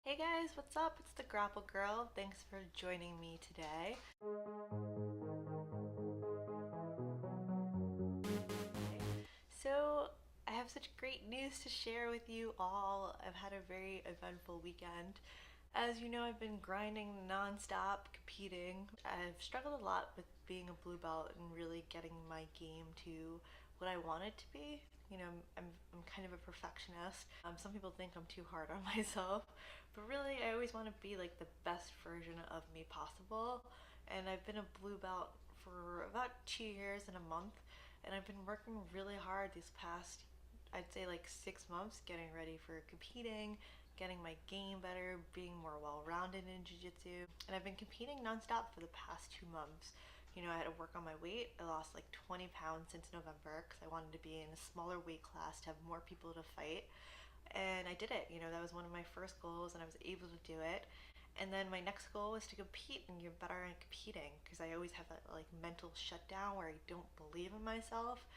Hey guys, what's up? It's the Grapple Girl. Thanks for joining me today. So, I have such great news to share with you all. I've had a very eventful weekend. As you know, I've been grinding non-stop, competing. I've struggled a lot with being a blue belt and really getting my game to what I want it to be. You know, I'm kind of a perfectionist. Some people think I'm too hard on myself, but really I always want to be like the best version of me possible. And I've been a blue belt for about 2 years and a month, and I've been working really hard these past, I'd say like 6 months, getting ready for competing, getting my game better, being more well-rounded in jiu-jitsu. And I've been competing nonstop for the past 2 months. You know, I had to work on my weight. I lost like 20 pounds since November because I wanted to be in a smaller weight class to have more people to fight. And I did it. You know, that was one of my first goals and I was able to do it. And then my next goal was to compete and get better at competing because I always have that like mental shutdown where I don't believe in myself.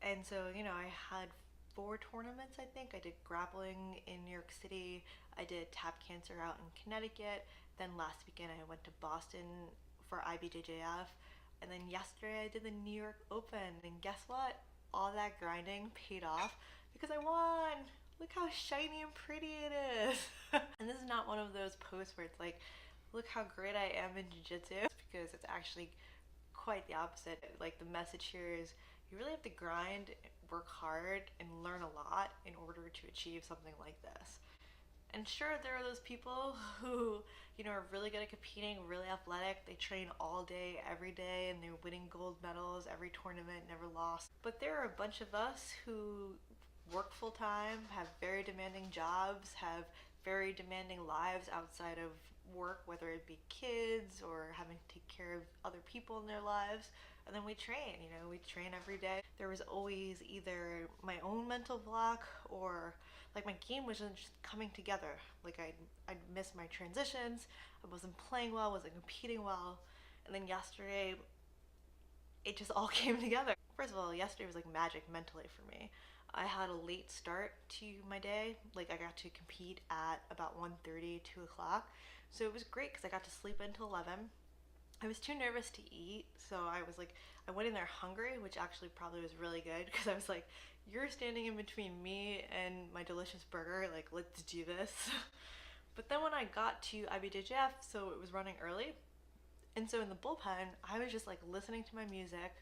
And so, you know, I had 4 tournaments, I think. I did grappling in New York City, I did tap cancer out in Connecticut, then last weekend I went to Boston for IBJJF, and then yesterday I did the New York Open, and guess what? All that grinding paid off because I won! Look how shiny and pretty it is! And this is not one of those posts where it's like, look how great I am in jiu-jitsu, because it's actually quite the opposite. Like, the message here is you really have to grind, work hard, and learn a lot in order to achieve something like this. And sure, there are those people who, you know, are really good at competing, really athletic. They train all day, every day, and they're winning gold medals every tournament, never lost. But there are a bunch of us who work full time, have very demanding jobs, have very demanding lives outside of work, whether it be kids or having to take care of other people in their lives. And then we train, you know, we train every day. There was always either my own mental block or like my game wasn't just coming together. Like I'd miss my transitions, I wasn't playing well, wasn't competing well. And then yesterday, it just all came together. First of all, yesterday was like magic mentally for me. I had a late start to my day. Like, I got to compete at about 1:30, 2 o'clock. So it was great because I got to sleep until 11. I was too nervous to eat, so I was like, I went in there hungry, which actually probably was really good because I was like, you're standing in between me and my delicious burger, like, let's do this. But then when I got to IBJJF, so it was running early, and so in the bullpen, I was just like listening to my music,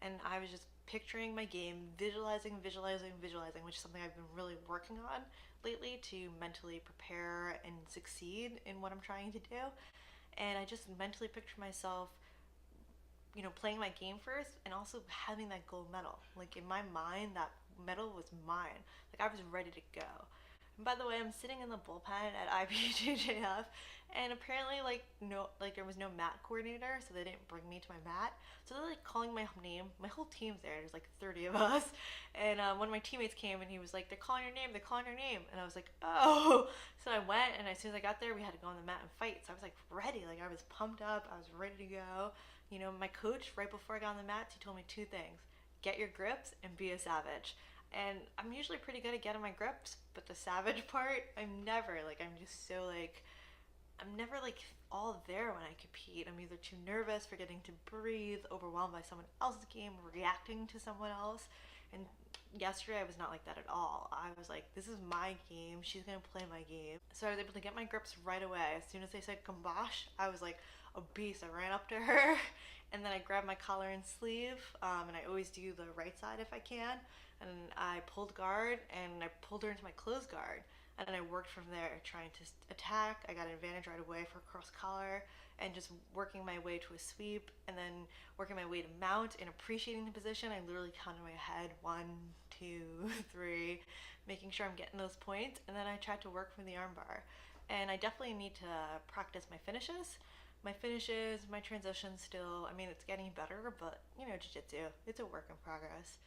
and I was just picturing my game, visualizing, which is something I've been really working on lately to mentally prepare and succeed in what I'm trying to do. And I just mentally pictured myself, you know, playing my game first and also having that gold medal. Like, in my mind, that medal was mine. Like, I was ready to go. And by the way, I'm sitting in the bullpen at IBJJF, and apparently, like, no, like, there was no mat coordinator, so they didn't bring me to my mat. So they're like calling my name. My whole team's there. There's like 30 of us, and one of my teammates came and he was like, "They're calling your name. They're calling your name." And I was like, "Oh!" So I went, and as soon as I got there, we had to go on the mat and fight. So I was like ready. Like, I was pumped up. I was ready to go. You know, my coach, right before I got on the mats, he told me 2 things: get your grips and be a savage. And I'm usually pretty good at getting my grips, but the savage part, I'm never. Like, I'm just so like, I'm never like all there when I compete. I'm either too nervous, forgetting to breathe, overwhelmed by someone else's game, reacting to someone else. And yesterday I was not like that at all. I was like, this is my game, she's gonna play my game. So I was able to get my grips right away. As soon as they said "Kambosh," I was like a beast. I ran up to her and then I grabbed my collar and sleeve, and I always do the right side if I can. And I pulled guard and I pulled her into my closed guard. And then I worked from there, trying to attack. I got an advantage right away for cross collar, and just working my way to a sweep, and then working my way to mount and appreciating the position. I literally counted in my head 1, 2, 3, making sure I'm getting those points. And then I tried to work from the armbar. And I definitely need to practice my finishes. My transitions still, I mean, it's getting better, but you know, jiu-jitsu, it's a work in progress.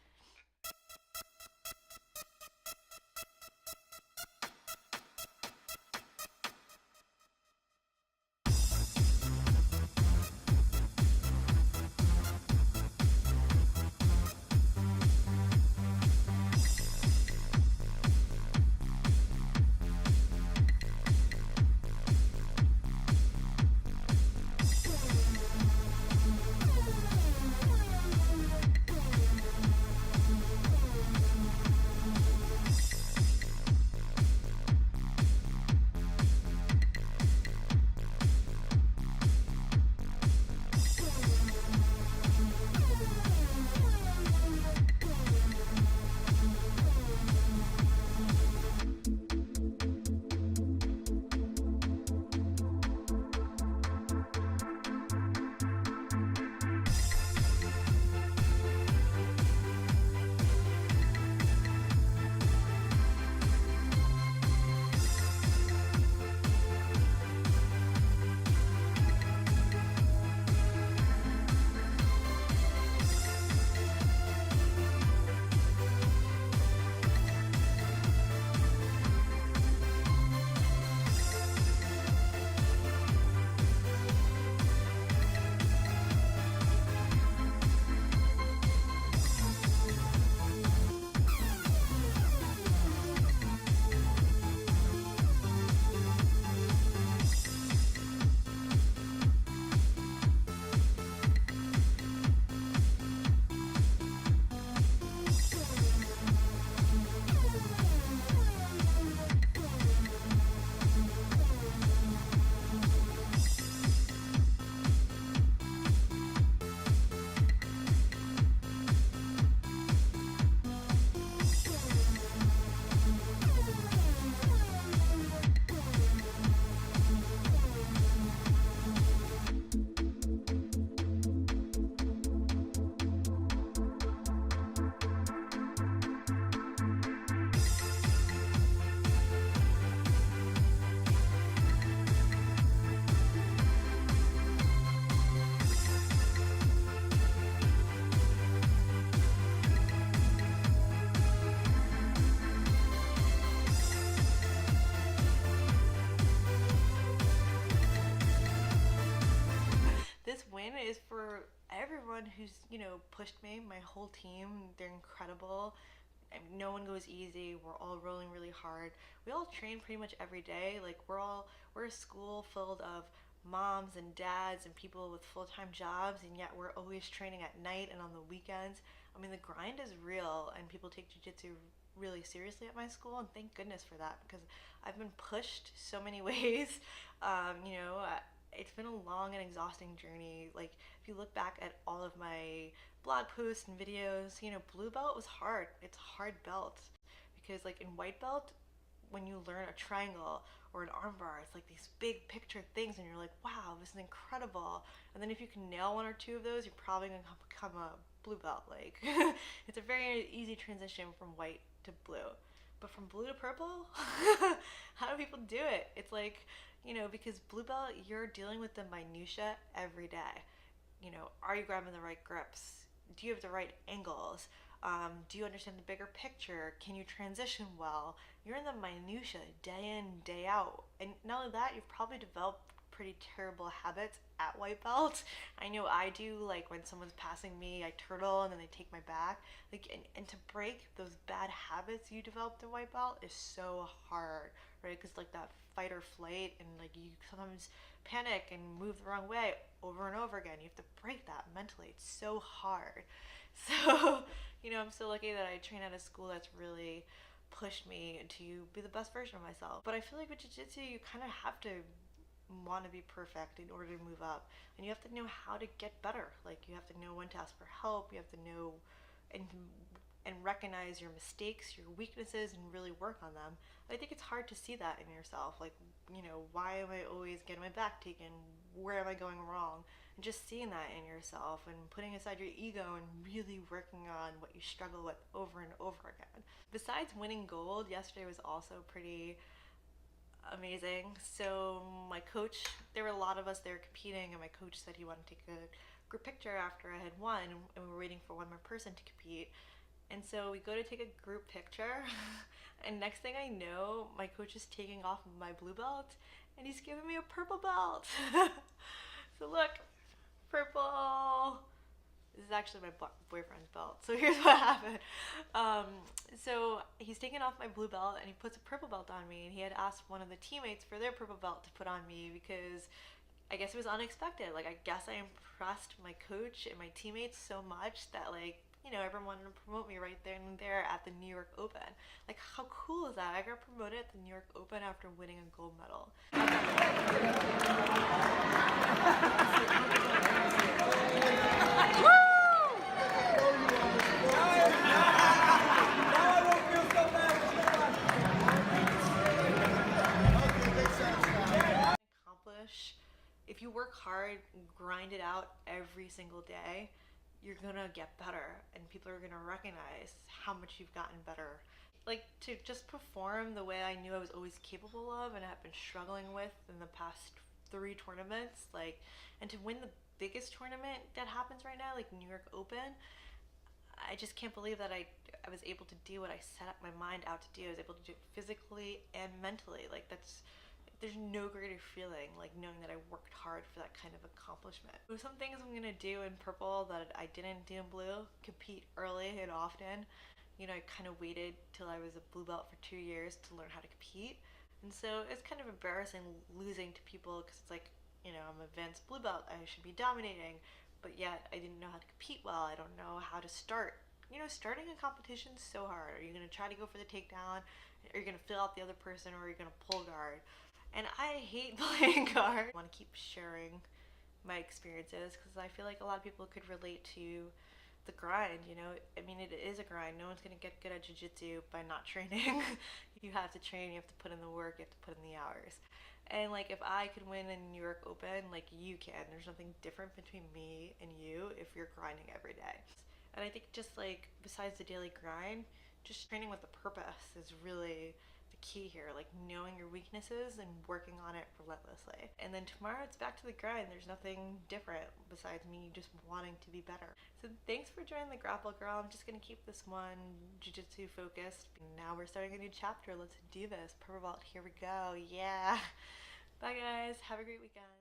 everyone who's, pushed me, my whole team. They're incredible. And no one goes easy. We're all rolling really hard. We all train pretty much every day. Like we're a school filled of moms and dads and people with full-time jobs, and yet we're always training at night and on the weekends. I mean, the grind is real, and people take jiu-jitsu really seriously at my school, and thank goodness for that, because I've been pushed so many ways. It's been a long and exhausting journey. Like, if you look back at all of my blog posts and videos, blue belt was hard. It's a hard belt because, like, in white belt, when you learn a triangle or an armbar, it's like these big picture things, and you're like, wow, this is incredible. And then if you can nail one or two of those, you're probably gonna become a blue belt. Like, it's a very easy transition from white to blue. But from blue to purple, how do people do it? It's like, because blue belt, you're dealing with the minutia every day. Are you grabbing the right grips? Do you have the right angles? Do you understand the bigger picture? Can you transition well? You're in the minutia day in, day out. And not only that, you've probably developed pretty terrible habits at white belt. I know I do. Like, when someone's passing me, I turtle and then they take my back. Like, and to break those bad habits you developed in white belt is so hard, right? Because, like, that fight or flight, and like you sometimes panic and move the wrong way over and over again. You have to break that mentally. It's so hard. So, I'm so lucky that I train at a school that's really pushed me to be the best version of myself. But I feel like with jiu-jitsu, you kind of have to want to be perfect in order to move up, and you have to know how to get better. Like, you have to know when to ask for help. You have to know and recognize your mistakes, your weaknesses, and really work on them. I think it's hard to see that in yourself. Like, why am I always getting my back taken? Where am I going wrong? And just seeing that in yourself and putting aside your ego and really working on what you struggle with over and over again. Besides winning gold, yesterday was also pretty amazing. So my coach, there were a lot of us there competing, and my coach said he wanted to take a group picture after I had won, and we were waiting for one more person to compete. And so we go to take a group picture, and next thing I know, my coach is taking off my blue belt, and he's giving me a purple belt. So look, purple. This is actually my boyfriend's belt. So here's what happened. So he's taking off my blue belt, and he puts a purple belt on me, and he had asked one of the teammates for their purple belt to put on me, because I guess it was unexpected. Like, I guess I impressed my coach and my teammates so much that, like, everyone wanted to promote me right then and there at the New York Open. Like, how cool is that? I got promoted at the New York Open after winning a gold medal. Accomplish. If you work hard and grind it out every single day, you're gonna get better, and people are gonna recognize how much you've gotten better. Like, to just perform the way I knew I was always capable of and have been struggling with in the past 3 tournaments, like, and to win the biggest tournament that happens right now, like New York Open, I just can't believe that I was able to do what I set up my mind out to do. I was able to do it physically and mentally. Like, there's no greater feeling like knowing that I worked hard for that kind of accomplishment. So some things I'm gonna do in purple that I didn't do in blue: compete early and often. I kind of waited till I was a blue belt for 2 years to learn how to compete. And so it's kind of embarrassing losing to people, because it's like, I'm an advanced blue belt, I should be dominating, but yet I didn't know how to compete well. I don't know how to start. Starting a competition is so hard. Are you gonna try to go for the takedown? Are you gonna fill out the other person, or are you gonna pull guard? And I hate playing guard. I want to keep sharing my experiences, because I feel like a lot of people could relate to the grind. I mean, it is a grind. No one's gonna get good at jiu-jitsu by not training. You have to train, you have to put in the work, you have to put in the hours. And like, if I could win a New York Open, like, you can. There's nothing different between me and you if you're grinding every day. And I think, just like, besides the daily grind, just training with a purpose is really the key here. Like, knowing your weaknesses and working on it relentlessly. And then tomorrow it's back to the grind. There's nothing different besides me just wanting to be better. So thanks for joining the Grapple Girl. I'm just gonna keep this one jiu-jitsu focused. Now we're starting a new chapter. Let's do this. Purple belt, here we go. Yeah. Bye guys, have a great weekend.